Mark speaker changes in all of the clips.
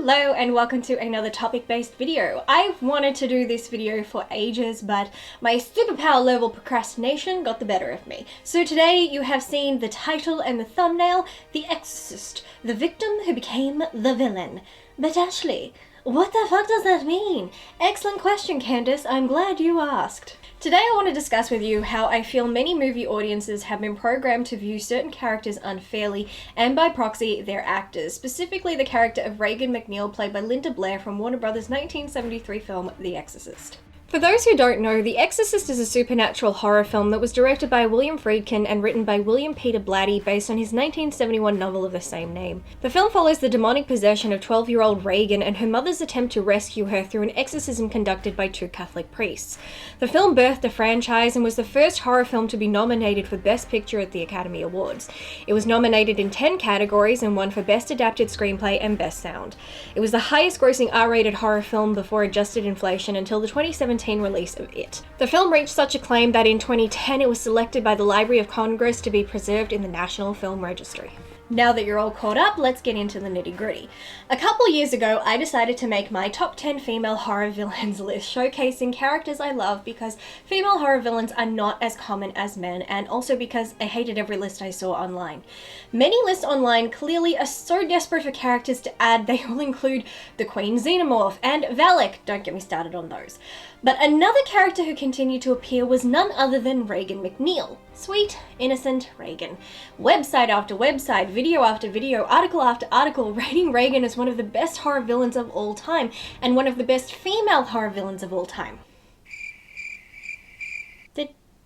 Speaker 1: Hello and welcome to another topic-based video. I've wanted to do this video for ages, but my superpower level procrastination got the better of me. So today you have seen the title and the thumbnail, The Exorcist, the victim who became the villain. But Ashley, what the fuck does that mean? Excellent question, Candace. I'm glad you asked. Today I want to discuss with you how I feel many movie audiences have been programmed to view certain characters unfairly, and by proxy, their actors, specifically the character of Regan MacNeil played by Linda Blair from Warner Bros. 1973 film The Exorcist. For those who don't know, The Exorcist is a supernatural horror film that was directed by William Friedkin and written by William Peter Blatty based on his 1971 novel of the same name. The film follows the demonic possession of 12-year-old Regan and her mother's attempt to rescue her through an exorcism conducted by two Catholic priests. The film birthed a franchise and was the first horror film to be nominated for Best Picture at the Academy Awards. It was nominated in 10 categories and won for Best Adapted Screenplay and Best Sound. It was the highest grossing R-rated horror film before adjusted inflation until the 2017 release of It. The film reached such acclaim that in 2010 it was selected by the Library of Congress to be preserved in the National Film Registry. Now that you're all caught up, let's get into the nitty-gritty. A couple years ago, I decided to make my top 10 female horror villains list, showcasing characters I love because female horror villains are not as common as men, and also because I hated every list I saw online. Many lists online clearly are so desperate for characters to add, they all include the Queen Xenomorph and Valak, don't get me started on those. But another character who continued to appear was none other than Regan MacNeil. Sweet, innocent Regan. Website after website, video after video, article after article, rating Regan as one of the best horror villains of all time, and one of the best female horror villains of all time.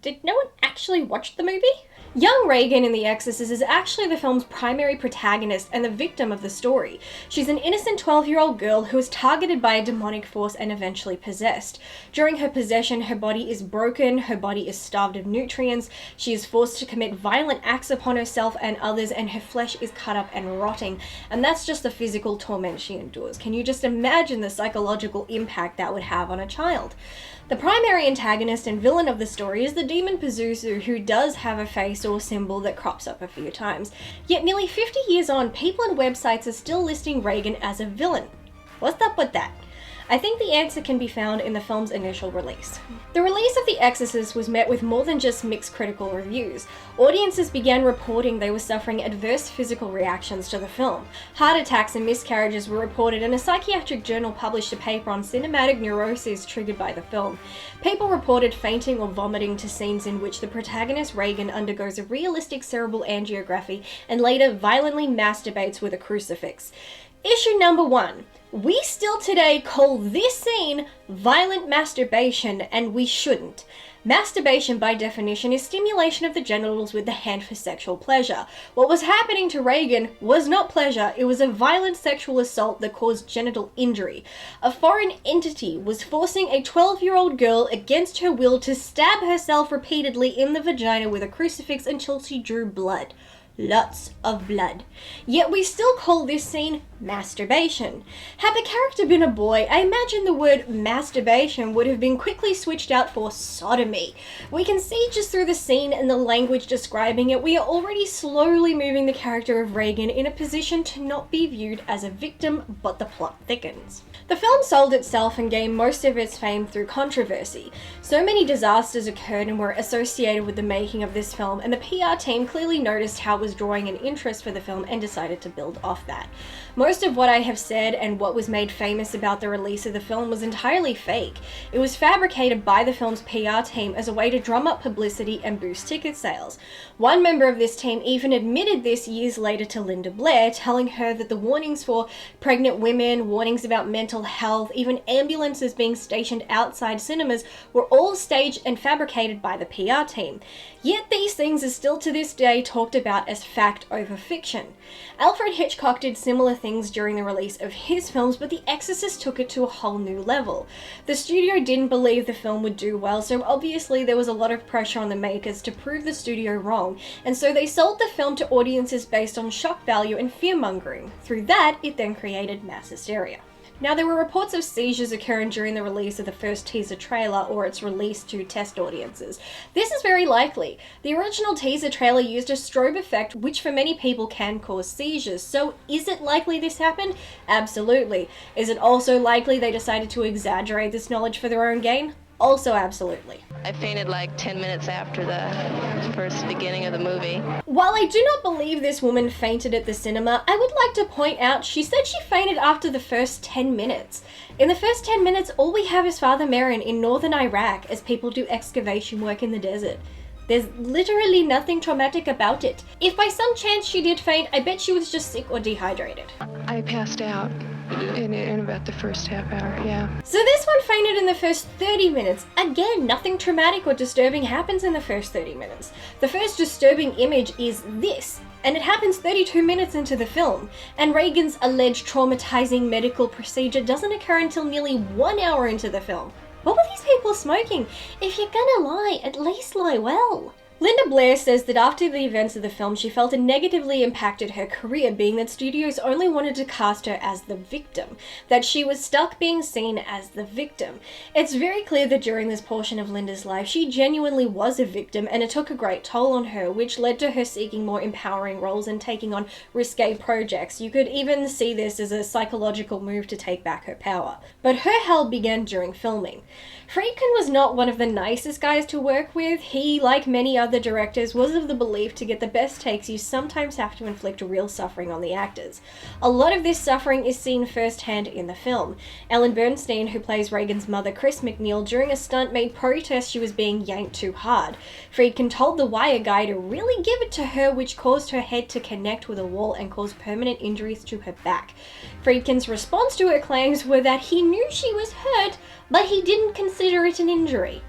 Speaker 1: Did no one actually watch the movie? Young Regan in The Exorcist is actually the film's primary protagonist and the victim of the story. She's an innocent 12-year-old girl who is targeted by a demonic force and eventually possessed. During her possession, her body is broken, her body is starved of nutrients, she is forced to commit violent acts upon herself and others, and her flesh is cut up and rotting. And that's just the physical torment she endures. Can you just imagine the psychological impact that would have on a child? The primary antagonist and villain of the story is the demon Pazuzu, who does have a face or symbol that crops up a few times. Yet nearly 50 years on, people and websites are still listing Regan as a villain. What's up with that? I think the answer can be found in the film's initial release. The release of The Exorcist was met with more than just mixed critical reviews. Audiences began reporting they were suffering adverse physical reactions to the film. Heart attacks and miscarriages were reported, and a psychiatric journal published a paper on cinematic neuroses triggered by the film. People reported fainting or vomiting to scenes in which the protagonist Regan undergoes a realistic cerebral angiography and later violently masturbates with a crucifix. Issue number 1. We still today call this scene violent masturbation, and we shouldn't. Masturbation, by definition, is stimulation of the genitals with the hand for sexual pleasure. What was happening to Regan was not pleasure, it was a violent sexual assault that caused genital injury. A foreign entity was forcing a 12-year-old girl against her will to stab herself repeatedly in the vagina with a crucifix until she drew blood. Lots of blood. Yet we still call this scene masturbation. Had the character been a boy, I imagine the word masturbation would have been quickly switched out for sodomy. We can see just through the scene and the language describing it, we are already slowly moving the character of Regan in a position to not be viewed as a victim, but the plot thickens. The film sold itself and gained most of its fame through controversy. So many disasters occurred and were associated with the making of this film, and the PR team clearly noticed how it was drawing an interest for the film and decided to build off that. Most of what I have said and what was made famous about the release of the film was entirely fake. It was fabricated by the film's PR team as a way to drum up publicity and boost ticket sales. One member of this team even admitted this years later to Linda Blair, telling her that the warnings for pregnant women, warnings about mental health, even ambulances being stationed outside cinemas were all staged and fabricated by the PR team. Yet these things are still to this day talked about as fact over fiction. Alfred Hitchcock did similar things during the release of his films, but The Exorcist took it to a whole new level. The studio didn't believe the film would do well, so obviously there was a lot of pressure on the makers to prove the studio wrong, and so they sold the film to audiences based on shock value and fear-mongering. Through that, it then created mass hysteria. Now, there were reports of seizures occurring during the release of the first teaser trailer or its release to test audiences. This is very likely. The original teaser trailer used a strobe effect, which for many people can cause seizures. So is it likely this happened? Absolutely. Is it also likely they decided to exaggerate this knowledge for their own gain? Also absolutely.
Speaker 2: I fainted like 10 minutes after the first beginning of the movie.
Speaker 1: While I do not believe this woman fainted at the cinema, I would like to point out she said she fainted after the first 10 minutes. In the first 10 minutes, all we have is Father Merrin in northern Iraq as people do excavation work in the desert. There's literally nothing traumatic about it. If by some chance she did faint, I bet she was just sick or dehydrated.
Speaker 3: I passed out in about the first half hour, yeah.
Speaker 1: So this one fainted in the first 30 minutes. Again, nothing traumatic or disturbing happens in the first 30 minutes. The first disturbing image is this, and it happens 32 minutes into the film. And Regan's alleged traumatizing medical procedure doesn't occur until nearly 1 hour into the film. What were these people smoking? If you're gonna lie, at least lie well. Linda Blair says that after the events of the film, she felt it negatively impacted her career, being that studios only wanted to cast her as the victim, that she was stuck being seen as the victim. It's very clear that during this portion of Linda's life, she genuinely was a victim, and it took a great toll on her, which led to her seeking more empowering roles and taking on risque projects. You could even see this as a psychological move to take back her power. But her hell began during filming. Friedkin was not one of the nicest guys to work with. He, like many other directors, was of the belief to get the best takes you sometimes have to inflict real suffering on the actors. A lot of this suffering is seen firsthand in the film. Ellen Bernstein, who plays Regan's mother, Chris McNeil, during a stunt made protest she was being yanked too hard. Friedkin told the wire guy to really give it to her, which caused her head to connect with a wall and caused permanent injuries to her back. Friedkin's response to her claims were that he knew she was hurt, but he didn't consider it an injury.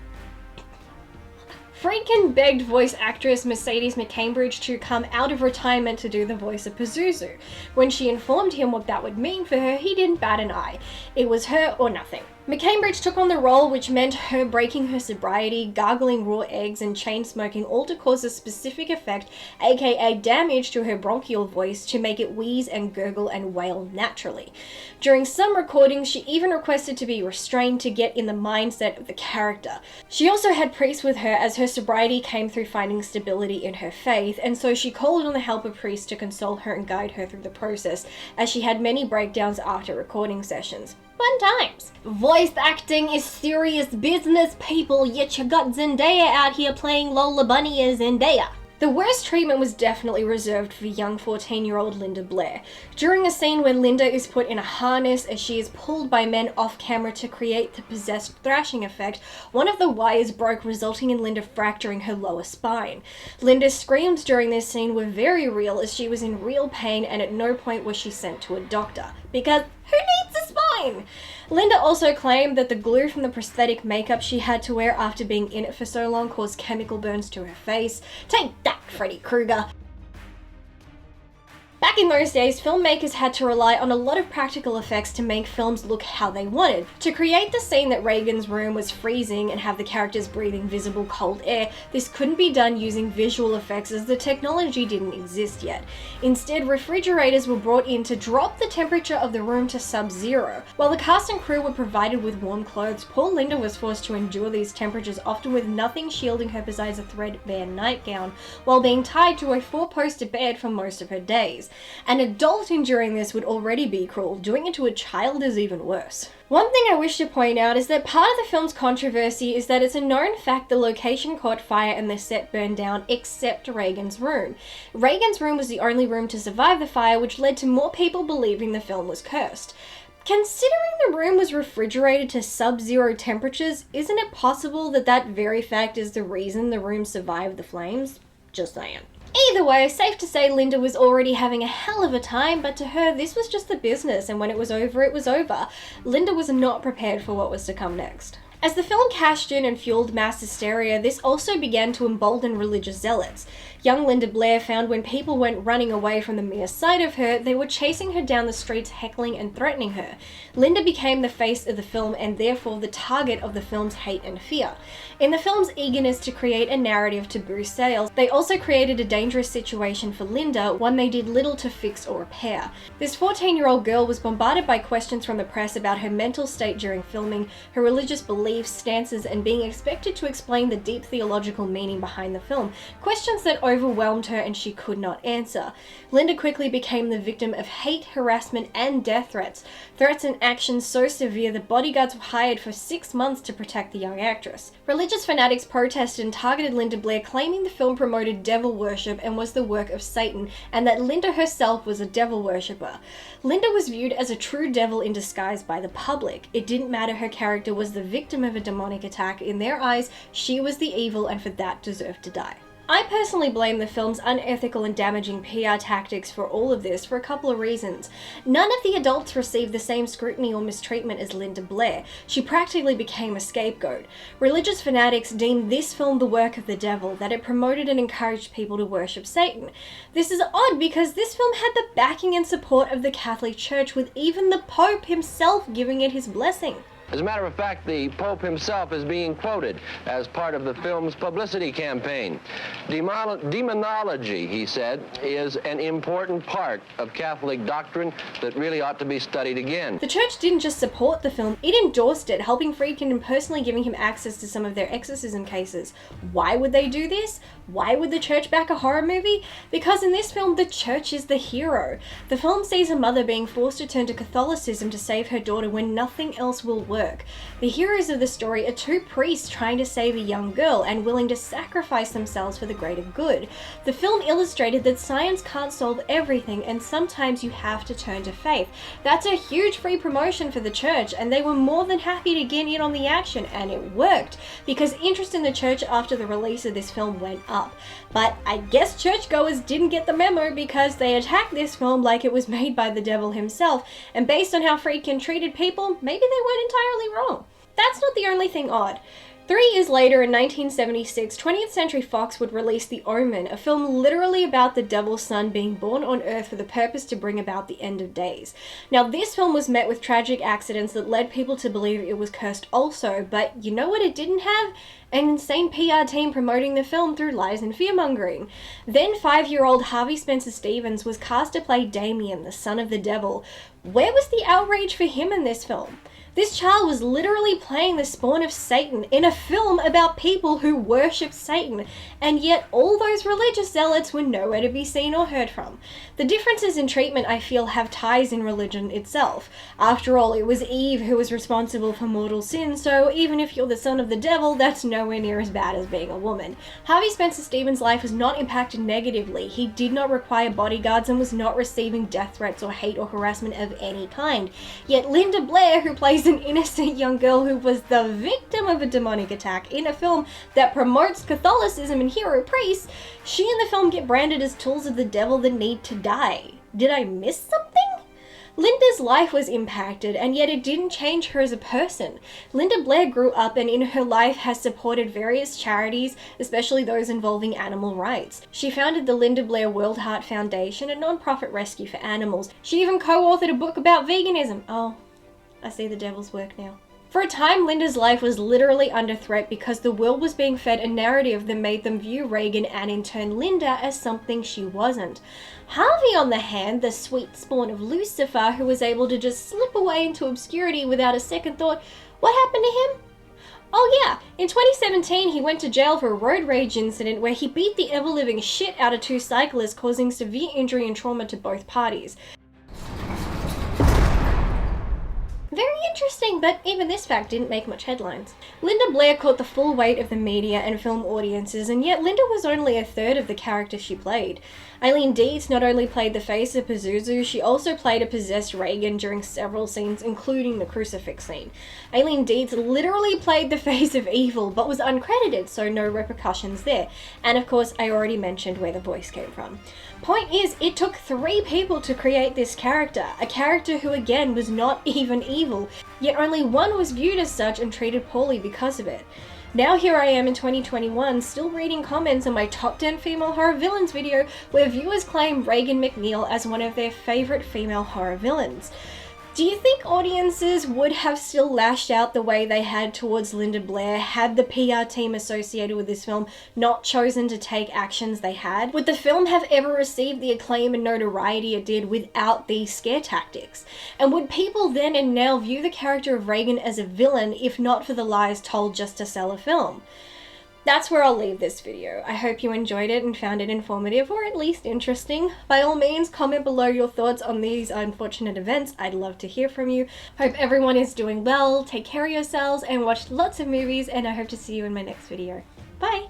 Speaker 1: Friedkin begged voice actress Mercedes McCambridge to come out of retirement to do the voice of Pazuzu. When she informed him what that would mean for her, he didn't bat an eye. It was her or nothing. McCambridge took on the role, which meant her breaking her sobriety, gargling raw eggs, and chain smoking, all to cause a specific effect, aka damage to her bronchial voice, to make it wheeze and gurgle and wail naturally. During some recordings, she even requested to be restrained to get in the mindset of the character. She also had priests with her, as her sobriety came through finding stability in her faith, and so she called on the help of priests to console her and guide her through the process, as she had many breakdowns after recording sessions. Fun times. Voice acting is serious business, people, yet you got Zendaya out here playing Lola Bunny as Zendaya. The worst treatment was definitely reserved for young 14-year-old Linda Blair. During a scene where Linda is put in a harness as she is pulled by men off camera to create the possessed thrashing effect, one of the wires broke, resulting in Linda fracturing her lower spine. Linda's screams during this scene were very real, as she was in real pain, and at no point was she sent to a doctor. Because who needs a spine? Linda also claimed that the glue from the prosthetic makeup she had to wear after being in it for so long caused chemical burns to her face. Take that, Freddy Krueger! Back in those days, filmmakers had to rely on a lot of practical effects to make films look how they wanted. To create the scene that Regan's room was freezing and have the characters breathing visible cold air, this couldn't be done using visual effects as the technology didn't exist yet. Instead, refrigerators were brought in to drop the temperature of the room to sub-zero. While the cast and crew were provided with warm clothes, poor Linda was forced to endure these temperatures, often with nothing shielding her besides a threadbare nightgown, while being tied to a four-poster bed for most of her days. An adult enduring this would already be cruel. Doing it to a child is even worse. One thing I wish to point out is that part of the film's controversy is that it's a known fact the location caught fire and the set burned down, except Regan's room. Regan's room was the only room to survive the fire, which led to more people believing the film was cursed. Considering the room was refrigerated to sub-zero temperatures, isn't it possible that that very fact is the reason the room survived the flames? Just saying. Either way, safe to say Linda was already having a hell of a time, but to her this was just the business, and when it was over, it was over. Linda was not prepared for what was to come next. As the film cashed in and fueled mass hysteria, this also began to embolden religious zealots. Young Linda Blair found when people went running away from the mere sight of her, they were chasing her down the streets, heckling and threatening her. Linda became the face of the film and therefore the target of the film's hate and fear. In the film's eagerness to create a narrative to boost sales, they also created a dangerous situation for Linda, one they did little to fix or repair. This 14-year-old girl was bombarded by questions from the press about her mental state during filming, her religious beliefs, stances, and being expected to explain the deep theological meaning behind the film, questions that overwhelmed her and she could not answer. Linda quickly became the victim of hate, harassment, and death threats and actions so severe that bodyguards were hired for 6 months to protect the young actress. Religious fanatics protested and targeted Linda Blair, claiming the film promoted devil worship and was the work of Satan, and that Linda herself was a devil worshipper. Linda was viewed as a true devil in disguise by the public. It didn't matter her character was the victim of a demonic attack. In their eyes, she was the evil and for that deserved to die. I personally blame the film's unethical and damaging PR tactics for all of this for a couple of reasons. None of the adults received the same scrutiny or mistreatment as Linda Blair. She practically became a scapegoat. Religious fanatics deemed this film the work of the devil, that it promoted and encouraged people to worship Satan. This is odd because this film had the backing and support of the Catholic Church, with even the Pope himself giving it his blessing.
Speaker 4: As a matter of fact, the Pope himself is being quoted as part of the film's publicity campaign. Demonology, he said, is an important part of Catholic doctrine that really ought to be studied again.
Speaker 1: The church didn't just support the film, it endorsed it, helping Friedkin and personally giving him access to some of their exorcism cases. Why would they do this? Why would the church back a horror movie? Because in this film, the church is the hero. The film sees a mother being forced to turn to Catholicism to save her daughter when nothing else will work. The heroes of the story are two priests trying to save a young girl and willing to sacrifice themselves for the greater good. The film illustrated that science can't solve everything and sometimes you have to turn to faith. That's a huge free promotion for the church, and they were more than happy to get in on the action, and it worked because interest in the church after the release of this film went up. But I guess churchgoers didn't get the memo because they attacked this film like it was made by the devil himself, and based on how Friedkin treated people, maybe they weren't entirely wrong. That's not the only thing odd. 3 years later, in 1976, 20th Century Fox would release The Omen, a film literally about the devil's son being born on Earth for the purpose to bring about the end of days. Now, this film was met with tragic accidents that led people to believe it was cursed also, but you know what it didn't have? An insane PR team promoting the film through lies and fear-mongering. Then 5-year-old Harvey Spencer Stevens was cast to play Damien, the son of the devil. Where was the outrage for him in this film? This child was literally playing the spawn of Satan in a film about people who worship Satan, and yet all those religious zealots were nowhere to be seen or heard from. The differences in treatment, I feel, have ties in religion itself. After all, it was Eve who was responsible for mortal sin, so even if you're the son of the devil, that's nowhere near as bad as being a woman. Harvey Spencer Stevens' life was not impacted negatively. He did not require bodyguards and was not receiving death threats or hate or harassment of any kind. Yet Linda Blair, who plays an innocent young girl who was the victim of a demonic attack in a film that promotes Catholicism and hero priests, she and the film get branded as tools of the devil that need to die. Did I miss something? Linda's life was impacted, and yet it didn't change her as a person. Linda Blair grew up and in her life has supported various charities, especially those involving animal rights. She founded the Linda Blair World Heart Foundation, a non-profit rescue for animals. She even co-authored a book about veganism. Oh, I see the devil's work now. For a time, Linda's life was literally under threat because the world was being fed a narrative that made them view Reagan and in turn Linda as something she wasn't. Harvey, on the hand, the sweet spawn of Lucifer who was able to just slip away into obscurity without a second thought, what happened to him? Oh yeah, in 2017 he went to jail for a road rage incident where he beat the ever-living shit out of 2 cyclists, causing severe injury and trauma to both parties. Very interesting, but even this fact didn't make much headlines. Linda Blair caught the full weight of the media and film audiences, and yet Linda was only a third of the character she played. Eileen Dietz not only played the face of Pazuzu, she also played a possessed Reagan during several scenes, including the crucifix scene. Eileen Dietz literally played the face of evil, but was uncredited, so no repercussions there. And of course, I already mentioned where the voice came from. Point is, it took 3 people to create this character, a character who again was not even evil. evil, yet only one was viewed as such and treated poorly because of it. Now here I am in 2021 still reading comments on my top 10 female horror villains video where viewers claim Regan MacNeil as one of their favourite female horror villains. Do you think audiences would have still lashed out the way they had towards Linda Blair had the PR team associated with this film not chosen to take actions they had? Would the film have ever received the acclaim and notoriety it did without these scare tactics? And would people then and now view the character of Regan as a villain if not for the lies told just to sell a film? That's where I'll leave this video. I hope you enjoyed it and found it informative or at least interesting. By all means, comment below your thoughts on these unfortunate events. I'd love to hear from you. Hope everyone is doing well, take care of yourselves, and watch lots of movies, and I hope to see you in my next video. Bye!